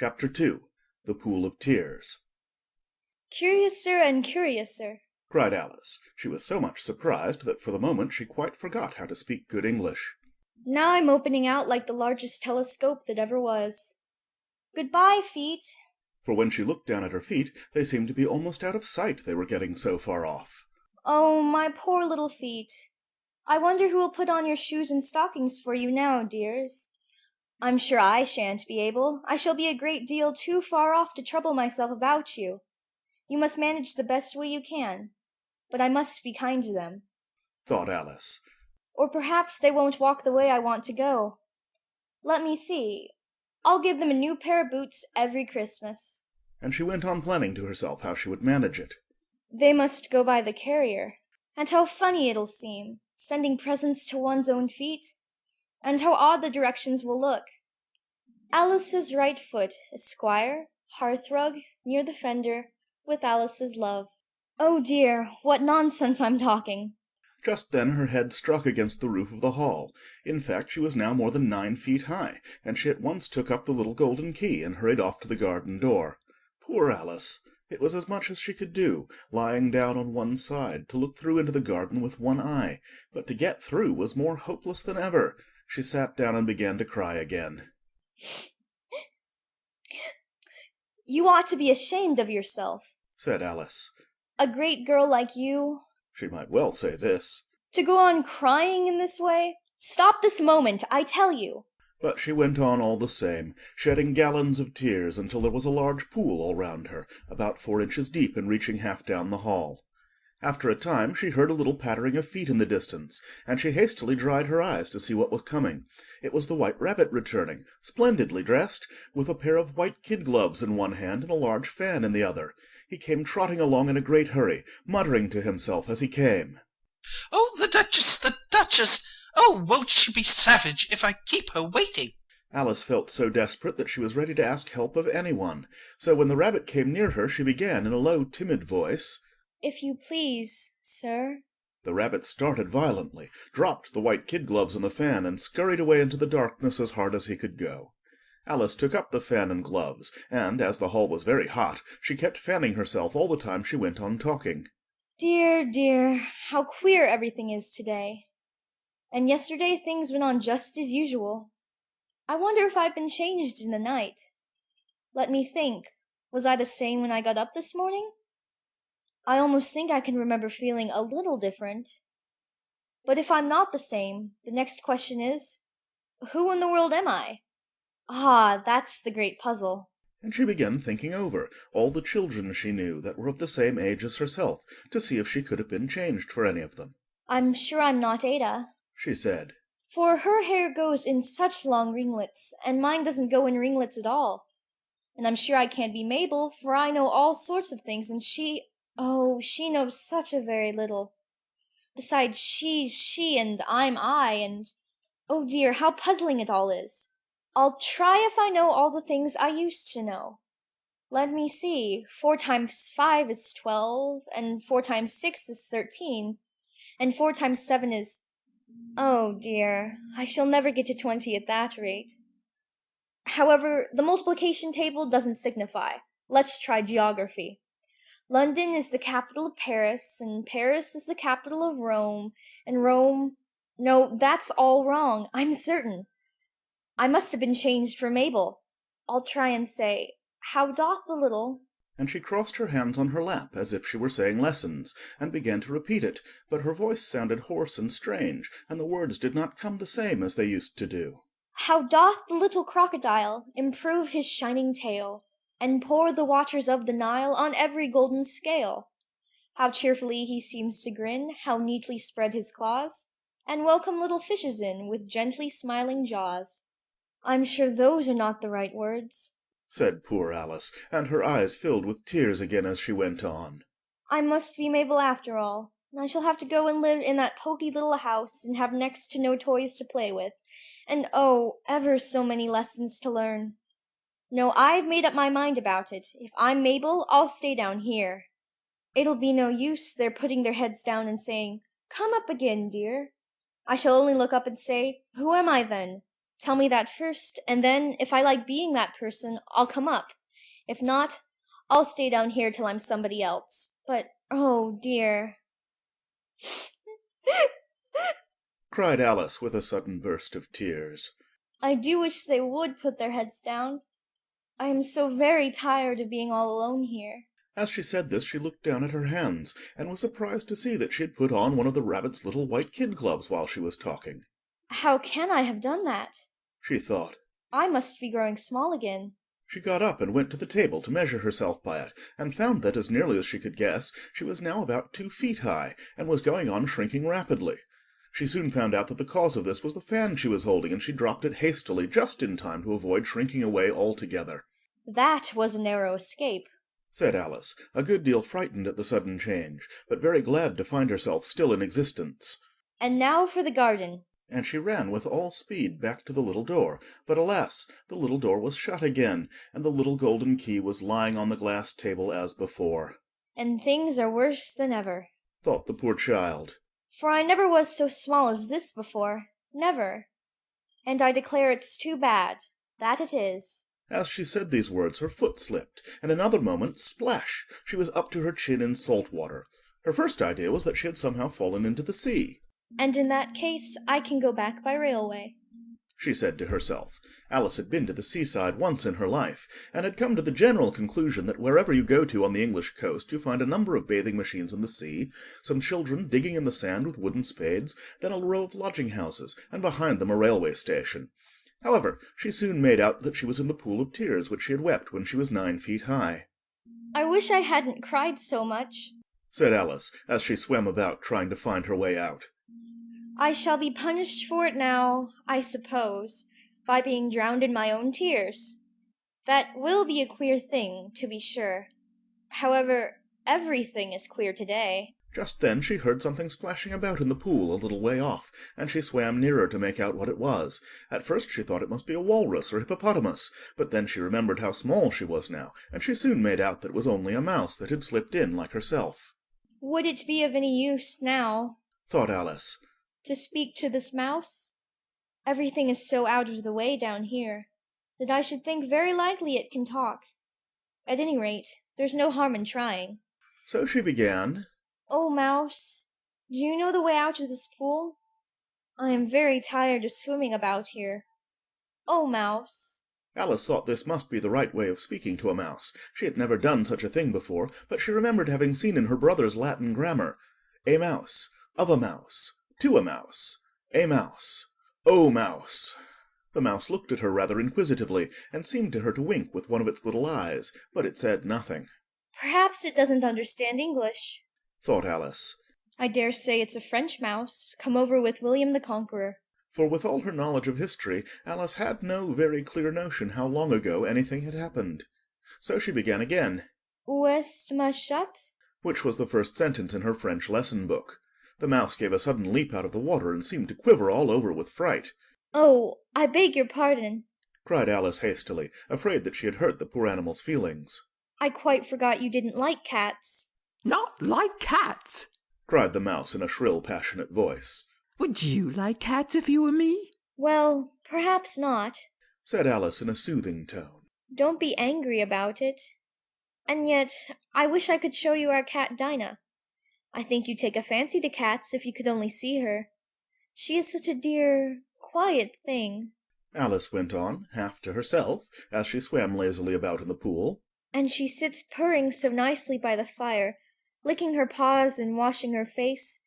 Chapter 2 The Pool of Tears "Curiouser and curiouser." cried Alice. She was so much surprised that for the moment she quite forgot how to speak good English. Now I'm opening out like the largest telescope that ever was. Goodbye, feet. For when she looked down at her feet, they seemed to be almost out of sight, they were getting so far off. Oh, my poor little feet. I wonder who will put on your shoes and stockings for you now, dears. I'm sure I shan't be able. I shall be a great deal too far off to trouble myself about you. You must manage the best way you can. But I must be kind to them. Thought Alice. Or perhaps they won't walk the way I want to go. Let me see. I'll give them a new pair of boots every Christmas. And she went on planning to herself how she would manage it. They must go by the carrier. And how funny it'll seem, sending presents to one's own feet. And how odd the directions will look. Alice's right foot, Esquire, hearthrug, near the fender, with Alice's love. Oh dear, what nonsense I'm talking! Just then her head struck against the roof of the hall. In fact, she was now more than 9 feet high, and she at once took up the little golden key and hurried off to the garden door. Poor Alice! It was as much as she could do, lying down on one side, to look through into the garden with one eye, but to get through was more hopeless than ever. She sat down and began to cry again. You ought to be ashamed of yourself. Said Alice. A great girl like you. She might well say this. To go on crying in this way? Stop this moment, I tell you. But she went on all the same, shedding gallons of tears until there was a large pool all round her, about 4 inches deep and reaching half down the hall. After a time she heard a little pattering of feet in the distance, and she hastily dried her eyes to see what was coming. It was the White Rabbit returning, splendidly dressed, with a pair of white kid gloves in one hand and a large fan in the other. He came trotting along in a great hurry, muttering to himself as he came. "Oh, the Duchess, the Duchess! Oh, won't she be savage if I keep her waiting?" Alice felt so desperate that she was ready to ask help of anyone. So when the rabbit came near her, she began in a low, timid voice, If you please, sir. The rabbit started violently, dropped the white kid gloves and the fan, and scurried away into the darkness as hard as he could go. Alice took up the fan and gloves, and, as the hall was very hot, she kept fanning herself all the time she went on talking. Dear, dear, how queer everything is today. And yesterday things went on just as usual. I wonder if I've been changed in the night. Let me think. Was I the same when I got up this morning? I almost think I can remember feeling a little different. But if I'm not the same, the next question is, who in the world am I? Ah, that's the great puzzle. And she began thinking over all the children she knew that were of the same age as herself, to see if she could have been changed for any of them. I'm sure I'm not Ada, She said. for her hair goes in such long ringlets, and mine doesn't go in ringlets at all. And I'm sure I can't be Mabel, for I know all sorts of things, and she knows such a very little. Besides, she's she, and I'm I, and oh dear, how puzzling it all is. I'll try if I know all the things I used to know. Let me see, 4 times 5 is 12, and 4 times 6 is 13, and 4 times 7 is... Oh dear, I shall never get to 20 at that rate. However, the multiplication table doesn't signify. Let's try geography. London is the capital of Paris, and Paris is the capital of Rome, and Rome... No, that's all wrong, I'm certain. I must have been changed for Mabel. I'll try and say, how doth the little... And she crossed her hands on her lap, as if she were saying lessons, and began to repeat it, but her voice sounded hoarse and strange, and the words did not come the same as they used to do. How doth the little crocodile improve his shining tail, and pour the waters of the Nile on every golden scale? How cheerfully he seems to grin, how neatly spread his claws, and welcome little fishes in with gently smiling jaws. I'm sure those are not the right words, said poor Alice, and her eyes filled with tears again as she went on. I must be Mabel after all. I shall have to go and live in that poky little house, and have next to no toys to play with, and oh, ever so many lessons to learn. No, I've made up my mind about it. If I'm Mabel, I'll stay down here. It'll be no use their putting their heads down and saying, Come up again, dear. I shall only look up and say, Who am I then? Tell me that first, and then, if I like being that person, I'll come up. If not, I'll stay down here till I'm somebody else. But, oh dear. cried Alice with a sudden burst of tears. I do wish they would put their heads down. I am so very tired of being all alone here. As she said this, she looked down at her hands, and was surprised to see that she had put on one of the rabbit's little white kid gloves while she was talking. How can I have done that? She thought. I must be growing small again. She got up and went to the table to measure herself by it, and found that, as nearly as she could guess, she was now about 2 feet high, and was going on shrinking rapidly. She soon found out that the cause of this was the fan she was holding, and she dropped it hastily just in time to avoid shrinking away altogether. That was a narrow escape, said Alice, a good deal frightened at the sudden change, but very glad to find herself still in existence. And now for the garden. And she ran with all speed back to the little door, but alas, the little door was shut again, and the little golden key was lying on the glass table as before. And things are worse than ever, thought the poor child. For I never was so small as this before, never. And I declare it's too bad, that it is. As she said these words, her foot slipped, and in another moment, splash! She was up to her chin in salt water. Her first idea was that she had somehow fallen into the sea. And in that case, I can go back by railway, she said to herself. Alice had been to the seaside once in her life, and had come to the general conclusion that wherever you go to on the English coast you find a number of bathing machines in the sea, some children digging in the sand with wooden spades, then a row of lodging-houses, and behind them a railway station. However, she soon made out that she was in the pool of tears which she had wept when she was 9 feet high. I wish I hadn't cried so much, said Alice, as she swam about trying to find her way out. I shall be punished for it now, I suppose, by being drowned in my own tears. That will be a queer thing, to be sure. However, everything is queer today. Just then she heard something splashing about in the pool a little way off, and she swam nearer to make out what it was. At first she thought it must be a walrus or hippopotamus, but then she remembered how small she was now, and she soon made out that it was only a mouse that had slipped in like herself. Would it be of any use now, thought Alice, to speak to this mouse? Everything is so out of the way down here, that I should think very likely it can talk. At any rate, there's no harm in trying. So she began, Oh, mouse, do you know the way out of this pool? I am very tired of swimming about here. Oh, mouse. Alice thought this must be the right way of speaking to a mouse. She had never done such a thing before, but she remembered having seen in her brother's Latin grammar, a mouse, of a mouse, to a mouse, a mouse, oh, mouse. The mouse looked at her rather inquisitively, and seemed to her to wink with one of its little eyes, but it said nothing. Perhaps it doesn't understand English, thought Alice. I dare say it's a French mouse, come over with William the Conqueror. For with all her knowledge of history, Alice had no very clear notion how long ago anything had happened. So she began again, Où est ma chatte? which was the first sentence in her French lesson book. The mouse gave a sudden leap out of the water, and seemed to quiver all over with fright. Oh, I beg your pardon, cried Alice hastily, afraid that she had hurt the poor animal's feelings. I quite forgot you didn't like cats. Not like cats? cried the mouse in a shrill, passionate voice. Would you like cats if you were me? Well, perhaps not, said Alice in a soothing tone. Don't be angry about it. And yet, I wish I could show you our cat Dinah. I think you'd take a fancy to cats if you could only see her. She is such a dear, quiet thing. Alice went on, half to herself, as she swam lazily about in the pool. And she sits purring so nicely by the fire, licking her paws and washing her face.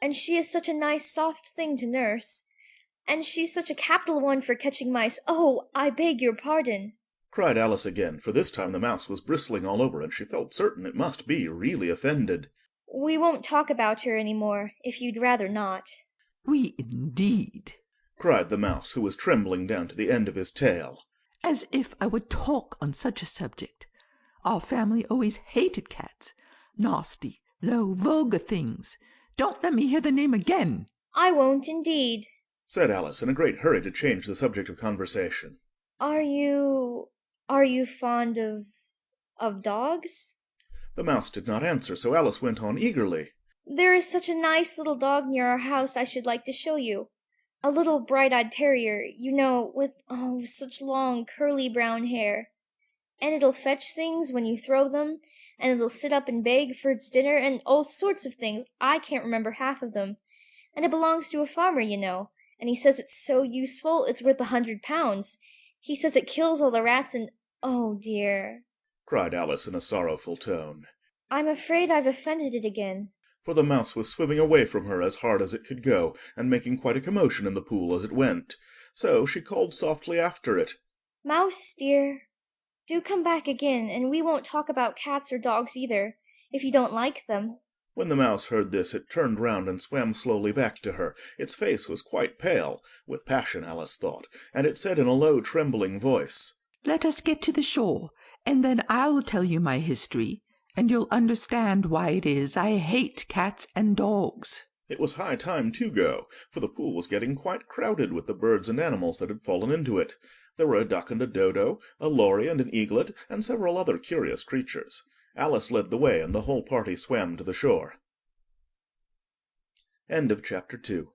And she is such a nice soft thing to nurse. And she's such a capital one for catching mice. Oh, I beg your pardon, cried Alice again, for this time the mouse was bristling all over, and she felt certain it must be really offended. We won't talk about her any more, if you'd rather not. We indeed, cried the mouse, who was trembling down to the end of his tail. As if I would talk on such a subject. Our family always hated cats. Nasty, low, vulgar things. Don't let me hear the name again. I won't indeed, said Alice, in a great hurry to change the subject of conversation. Are you fond of dogs? The mouse did not answer, so Alice went on eagerly. There is such a nice little dog near our house I should like to show you. A little bright-eyed terrier, you know, with, oh, such long, curly brown hair. And it'll fetch things when you throw them, and it'll sit up and beg for its dinner, and all sorts of things. I can't remember half of them. And it belongs to a farmer, you know, and he says it's so useful it's worth £100. He says it kills all the rats and, oh dear, cried Alice in a sorrowful tone. I'm afraid I've offended it again. For the mouse was swimming away from her as hard as it could go, and making quite a commotion in the pool as it went. So she called softly after it. Mouse, dear, do come back again, and we won't talk about cats or dogs either, if you don't like them. When the mouse heard this, it turned round and swam slowly back to her. Its face was quite pale, with passion, Alice thought, and it said in a low, trembling voice, Let us get to the shore, and then I'll tell you my history, and you'll understand why it is I hate cats and dogs. It was high time to go, for the pool was getting quite crowded with the birds and animals that had fallen into it. There were a duck and a dodo, a lory and an eaglet, and several other curious creatures. Alice led the way, and the whole party swam to the shore. End of chapter 2.